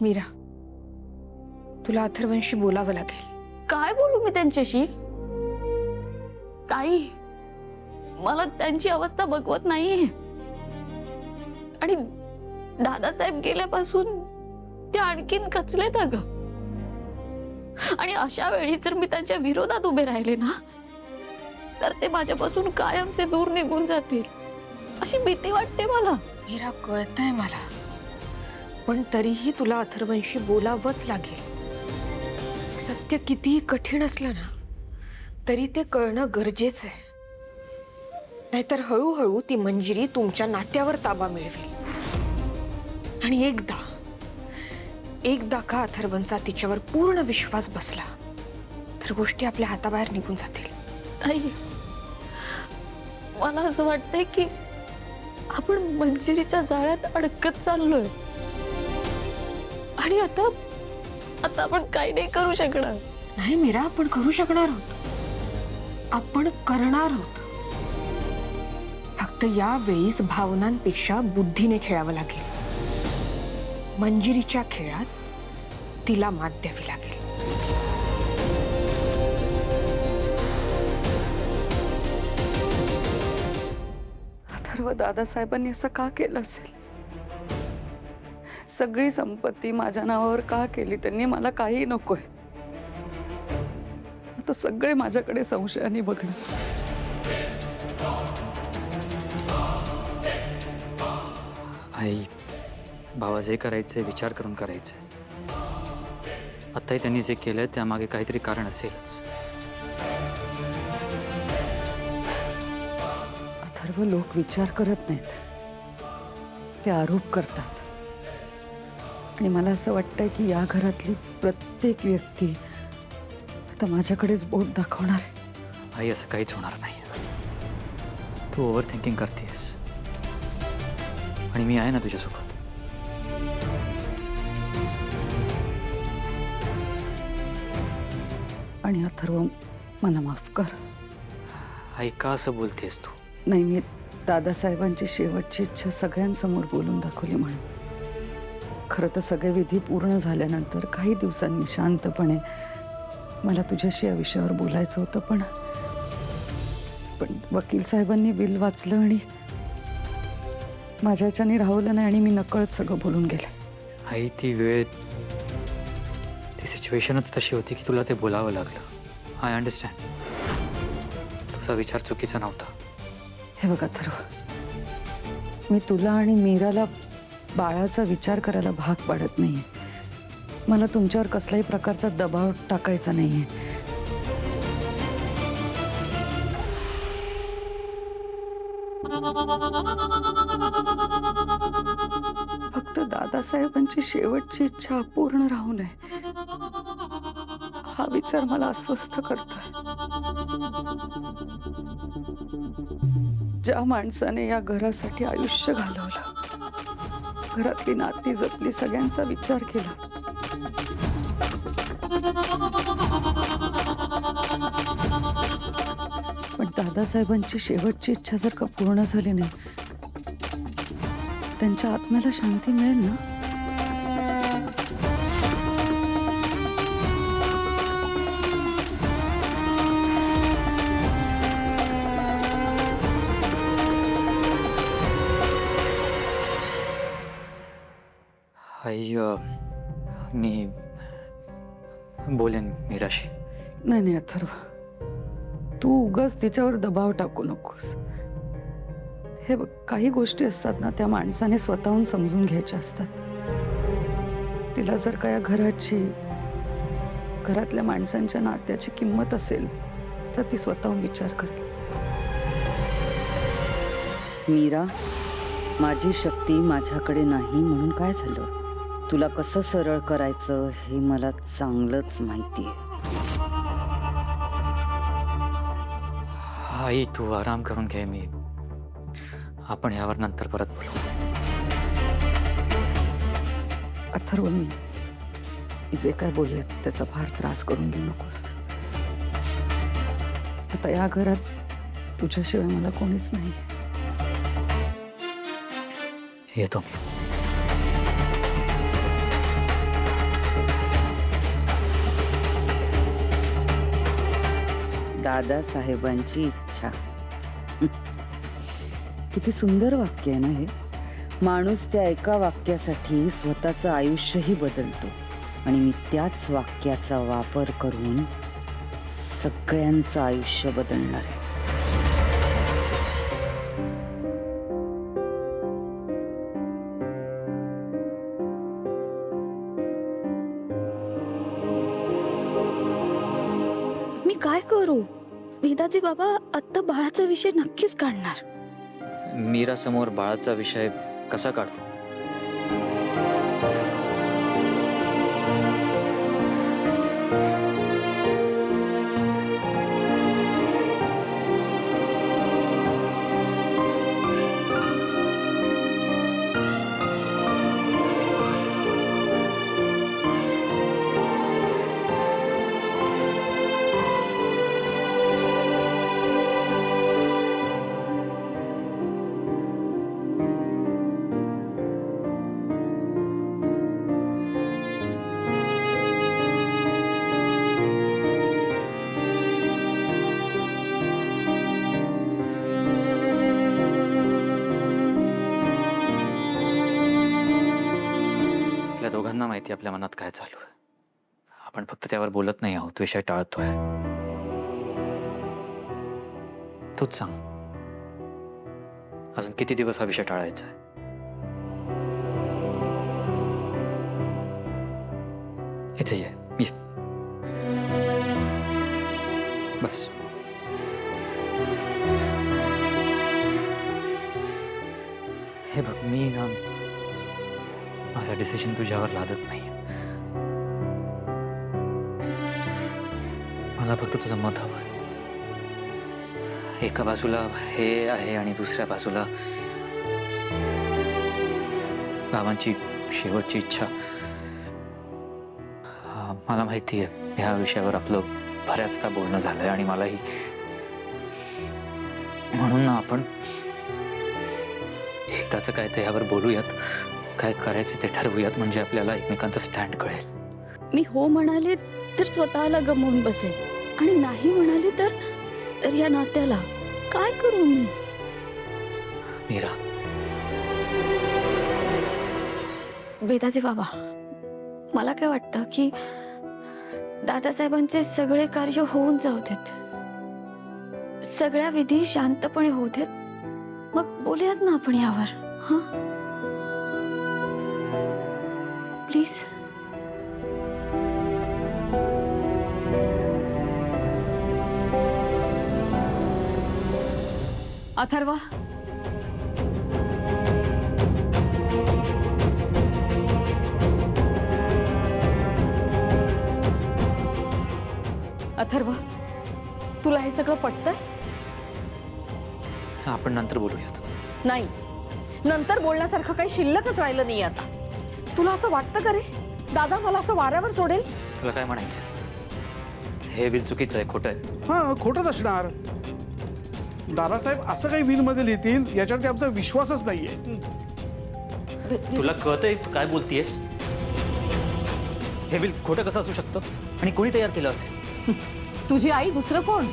मीरा, तुला अथर्वंशी बोलावं लागेल. काय बोलू मी त्यांच्याशी? ताई, मला त्यांची अवस्था बघवत नाहीये. आणि दादासाहेब गेल्यापासून ते आणखीन कचलेत अगं. आणि अशा वेळी जर मी त्यांच्या विरोधात उभे राहिले ना, तर ते माझ्यापासून कायमचे दूर निघून जातील अशी भीती वाटते मला. मीरा, कळतंय मला, पण तरीही तुला अथर्वंशी बोलावंच लागेल. सत्य कितीही कठीण असलं ना, तरी ते कळणं गरजेचं आहे. नाहीतर हळूहळू ती मंजिरी तुमच्या नात्यावर ताबा मिळवेल. आणि एकदा का अथर्वंचा तिच्यावर पूर्ण विश्वास बसला, तर गोष्टी आपल्या हाताबाहेर निघून जातील. ताई, मला असं वाटतंय की आपण मंजिरीच्या जाळ्यात अडकत चाललोय. आणि आता आपण काही नाही करू शकणार. नाही मीरा, आपण करू शकणार आहोत. आपण करणार आहोत. फक्त यावेळीस भावनांपेक्षा बुद्धीने खेळावं लागेल. मंजिरीच्या खेळात तिला मात द्यावी लागेल. अथर्व, दादासाहेबांनी असं का केलं असेल? सगळी संपत्ती माझ्या नावावर का केली त्यांनी? मला काही नकोय. आता सगळे माझ्याकडे संशयाने बघणार. आई, भावा जे करायचे विचार करून करायचे. आताही त्यांनी जे केलंय त्यामागे काहीतरी कारण असेलच. अथर्व, लोक विचार करत नाहीत, ते आरोप करतात. आणि मला असं वाटतंय की या घरातली प्रत्येक व्यक्ती आता माझ्याकडेच बोट दाखवणार आहे. आई, असं काहीच होणार नाही. तू ओव्हर थिंकिंग करतेस आणि मी आहे ना तुझ्यासोबत. आणि अथर्व, मला माफ कर. आई, का असं बोलतेस तू? नाही, मी दादासाहेबांची शेवटची इच्छा सगळ्यांसमोर बोलून दाखवली म्हणून. खरं तर सगळे विधी पूर्ण झाल्यानंतर काही दिवसांनी शांतपणे मला तुझ्याशी या विषयावर बोलायचं होतं. पण वकील साहेबांनी बिल वाचलं आणि माझ्या ह्याच्याने राहवलं नाही आणि मी नकळत सगळं बोलून गेले. आई, ती वेळ, ती सिच्युएशनच तशी होती की तुला ते बोलावं लागलं. I understand. तुझा विचार चुकीचा नव्हता. हे बघा अथर्व, मी तुला आणि मीराला बाळाचा विचार करायला भाग पाडत नाहीये. मला तुमच्यावर कसल्याही प्रकारचा दबाव टाकायचा नाहीये. फक्त दादासाहेबांची शेवटची इच्छा अपूर्ण राहू नये हा विचार मला अस्वस्थ करतोय. ज्या माणसाने या घरासाठी आयुष्य घालवलं, घरातली नाती जपली, सगळ्यांचा विचार केला, पण दादासाहेबांची शेवटची इच्छा जर का पूर्ण झाली नाही, त्यांच्या आत्म्याला शांती मिळेल ना? आई, मी बोलेन मीराशी. नाही अथर्व, तू उगाच तिच्यावर दबाव टाकू नकोस. हे बघ, काही गोष्टी असतात ना, त्या माणसाने स्वतःहून समजून घ्यायच्या असतात. तिला जर का या घराची, घरातल्या माणसांच्या नात्याची किंमत असेल तर ती स्वतःहून विचार करेल. मीरा, माझी शक्ती माझ्याकडे नाही म्हणून काय झालं? तुला कसं सरळ करायचं हे मला चांगलंच माहिती आहे. आई, तू आराम करून घे. आपण यावर नंतर परत बोलू. अथर्व, मी जे काय बोलले त्याचा फार त्रास करून घेऊ नकोस. आता या घरात तुझ्याशिवाय मला कोणीच नाही. येतो मी. दादासाहेबांची इच्छा. किती सुंदर वाक्य आहे ना हे. माणूस त्या एका वाक्यासाठी स्वतःचं आयुष्यही बदलतो आणि मी त्याच वाक्याचा वापर करून सगळ्यांचं आयुष्य बदलणार आहे. मी काय करू? वेदाचे बाबा आत्ता बाळाचा विषय नक्कीच काढणार. मीरा समोर बाळाचा विषय कसा काढू? आपल्या दोघांना माहिती आपल्या मनात काय चालू आहे. आपण फक्त त्यावर बोलत नाही आहोत, विषय टाळतोय. तूच सांग, अजून किती दिवस हा विषय टाळायचा आहे? इथे ये. बस. हे बघ, मी ना माझा डिसिजन तुझ्यावर लादत नाही. मला फक्त तुझं मत हवं. एका बाजूला हे आहे आणि दुसऱ्या बाजूला बाबांची शेवटची इच्छा. मला माहिती आहे ह्या विषयावर आपलं बऱ्याचदा बोलणं झालंय आणि मलाही. म्हणून ना आपण एकदाचं काय ते ह्यावर बोलूयात, काय करायचं ते ठरवूयात, म्हणजे आपल्याला एकमेकांचं स्टँड कळेल. मी हो म्हणाले तर स्वतःला गमावून बसेल आणि नाही म्हणाले तर या नात्याला काय करू मी? मीरा, वेदाचे बाबा, मला काय वाटतं की दादासाहेबांचे सगळे कार्य होऊन जाऊ देत, सगळ्या विधी शांतपणे होऊ देत, मग बोलूयात ना आपण यावर. हा, प्लीज. अथर्वा, अथर्वा, तुला हे सगळं पटतंय? आपण नंतर बोलूयात. नाही, नंतर बोलण्यासारखं काही शिल्लकच राहिलं नाही आता. तुला असं वाटतं का रे दादा मला असं वाऱ्यावर सोडेल? तुला काय म्हणायचं? हे बिल चुकीचं आहे, खोटं आहे. हां, खोटंच असणार. दादासाहेब असं काही बिलमध्ये लिहितील याच्यावरती आमचा विश्वासच नाहीये. तुला कळतंय तू काय बोलतीयस? हे बिल खोटं कसं असू शकतं आणि कोणी तयार केलं असेल? तुझी आई दुसरं कोण?